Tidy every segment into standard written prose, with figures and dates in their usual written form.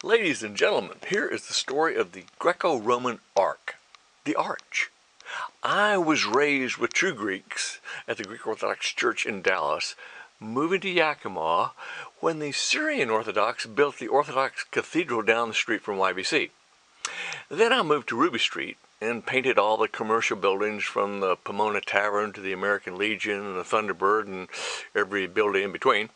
Ladies and gentlemen, here is the story of the Greco-Roman Ark, the Arch. I was raised with true Greeks at the Greek Orthodox Church in Dallas, moving to Yakima when the Syrian Orthodox built the Orthodox Cathedral down the street from YBC. Then I moved to Ruby Street and painted all the commercial buildings from the Pomona Tavern to the American Legion and the Thunderbird and every building in between.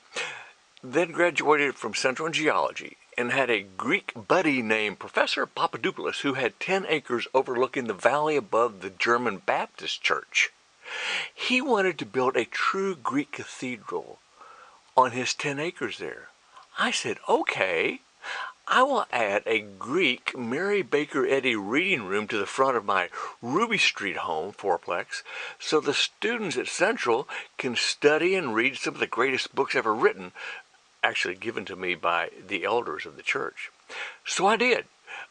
Then graduated from Central in Geology and had a Greek buddy named Professor Papadopoulos who had 10 acres overlooking the valley above the German Baptist Church. He wanted to build a true Greek cathedral on his 10 acres there. I said, okay, I will add a Greek Mary Baker Eddy reading room to the front of my Ruby Street home, fourplex, so the students at Central can study and read some of the greatest books ever written, actually given to me by the elders of the church. So I did.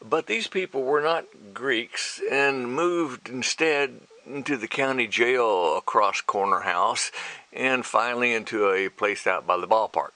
But these people were not Greeks and moved instead into the county jail across Corner House and finally into a place out by the ballpark.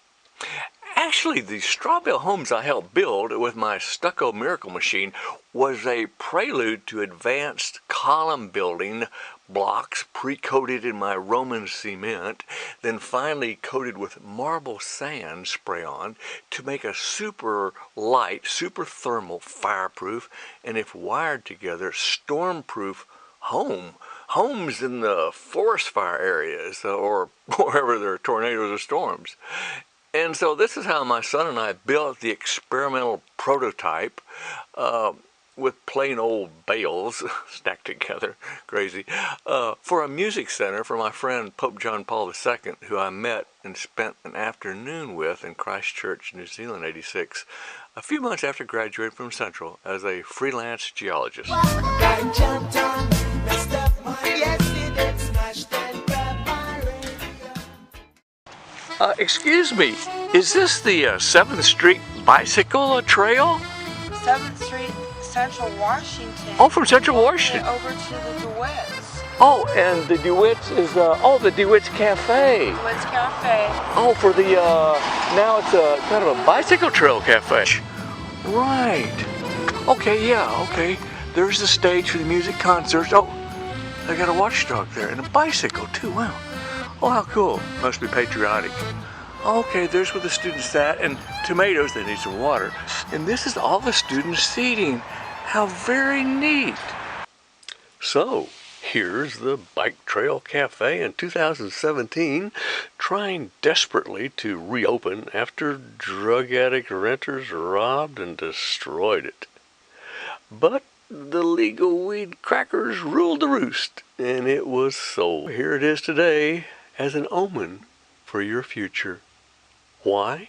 Actually, the Strawbale homes I helped build with my stucco miracle machine was a prelude to advanced column building blocks pre-coated in my Roman cement, then finally coated with marble sand spray-on to make a super light, super thermal, fireproof, and if wired together, storm-proof homes in the forest fire areas or wherever there are tornadoes or storms. And so this is how my son and I built the experimental prototype with plain old bales stacked together, crazy, for a music center for my friend Pope John Paul II, who I met and spent an afternoon with in Christchurch, New Zealand, '86, a few months after graduating from Central as a freelance geologist. Excuse me, is this the 7th Street Bicycle Trail? 7th Street, Central Washington. Oh, from Central Washington. Over to the DeWitt's. Oh, and the DeWitt's is, the DeWitt's Cafe. DeWitt's Cafe. Oh, for the, now it's a kind of a bicycle trail cafe. Right. Okay, yeah, okay. There's the stage for the music concerts. Oh, they got a watchdog there and a bicycle too, wow. Oh, how cool. Must be patriotic. Okay, there's where the students sat, and tomatoes, they need some water. And this is all the students' seating. How very neat. So, here's the Bike Trail Cafe in 2017, trying desperately to reopen after drug addict renters robbed and destroyed it. But the legal weed crackers ruled the roost, and it was sold. Here it is today as an omen for your future. Why?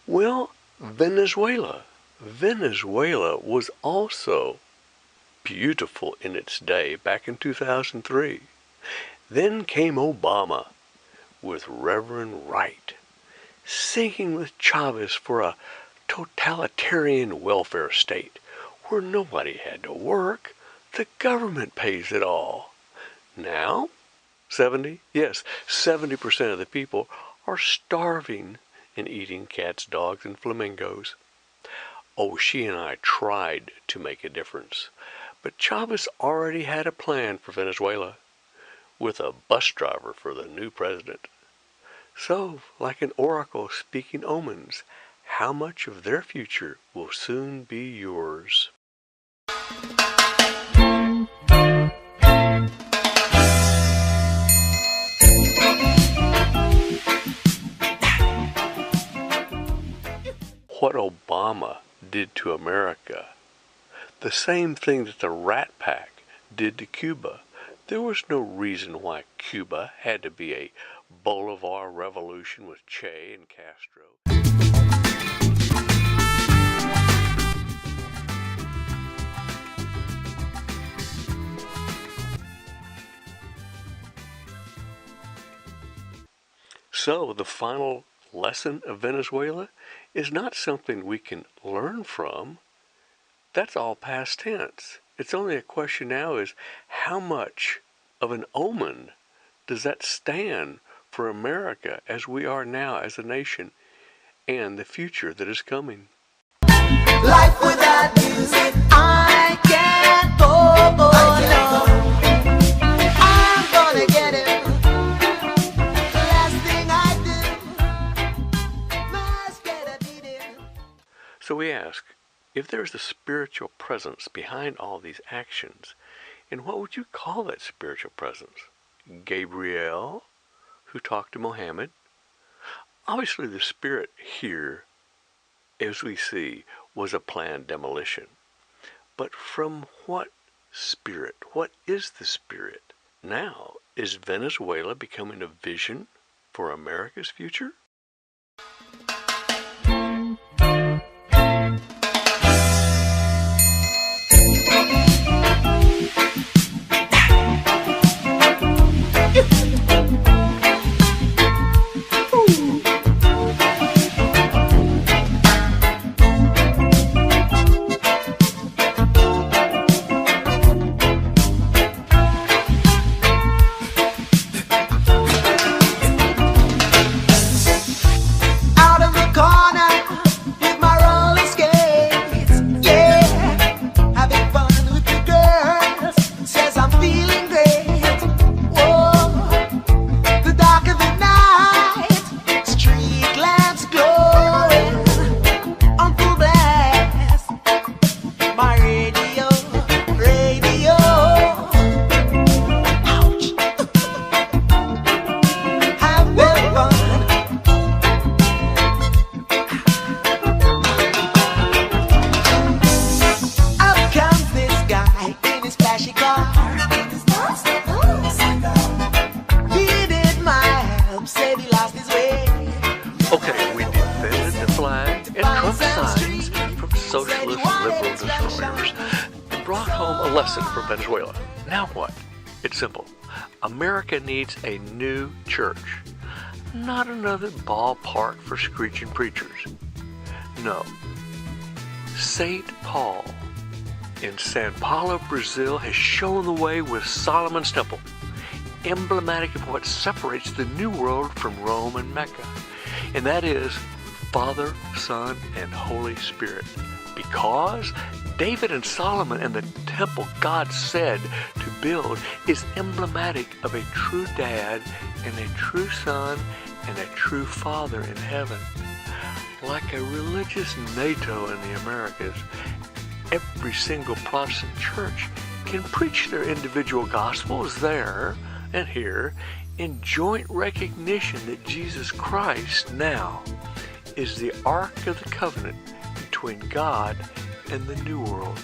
Well, Venezuela. Venezuela was also beautiful in its day back in 2003. Then came Obama with Reverend Wright, singing with Chavez for a totalitarian welfare state where nobody had to work. The government pays it all. Now, 70% of the people are starving and eating cats, dogs, and flamingos. Oh, she and I tried to make a difference, but Chavez already had a plan for Venezuela with a bus driver for the new president. So, like an oracle speaking omens, how much of their future will soon be yours? What Obama did to America, the same thing that the Rat Pack did to Cuba. There was no reason why Cuba had to be a Bolivar revolution with Che and Castro. So the final lesson of Venezuela is not something we can learn from. That's all past tense. It's only a question now is how much of an omen does that stand for America as we are now as a nation and the future that is coming? Life without music, I can't go. No. I'm gonna get it. Last thing I do, must get a beating. So we ask, if there's the spiritual presence behind all these actions, and what would you call that spiritual presence? Gabriel, who talked to Mohammed? Obviously the spirit here, as we see, was a planned demolition. But from what spirit? What is the spirit? Now, is Venezuela becoming a vision for America's future? Okay, we defended the flag and Trump signs from socialist liberal destroyers and brought home a lesson for Venezuela. Now what? It's simple. America needs a new church, not another ballpark for screeching preachers. No. St. Paul in Sao Paulo, Brazil has shown the way with Solomon's Temple, emblematic of what separates the New World from Rome and Mecca. And that is Father, Son, and Holy Spirit. Because David and Solomon and the temple God said to build is emblematic of a true dad and a true son and a true father in heaven. Like a religious NATO in the Americas, every single Protestant church can preach their individual gospels there and here in joint recognition that Jesus Christ now is the Ark of the Covenant between God and the New World.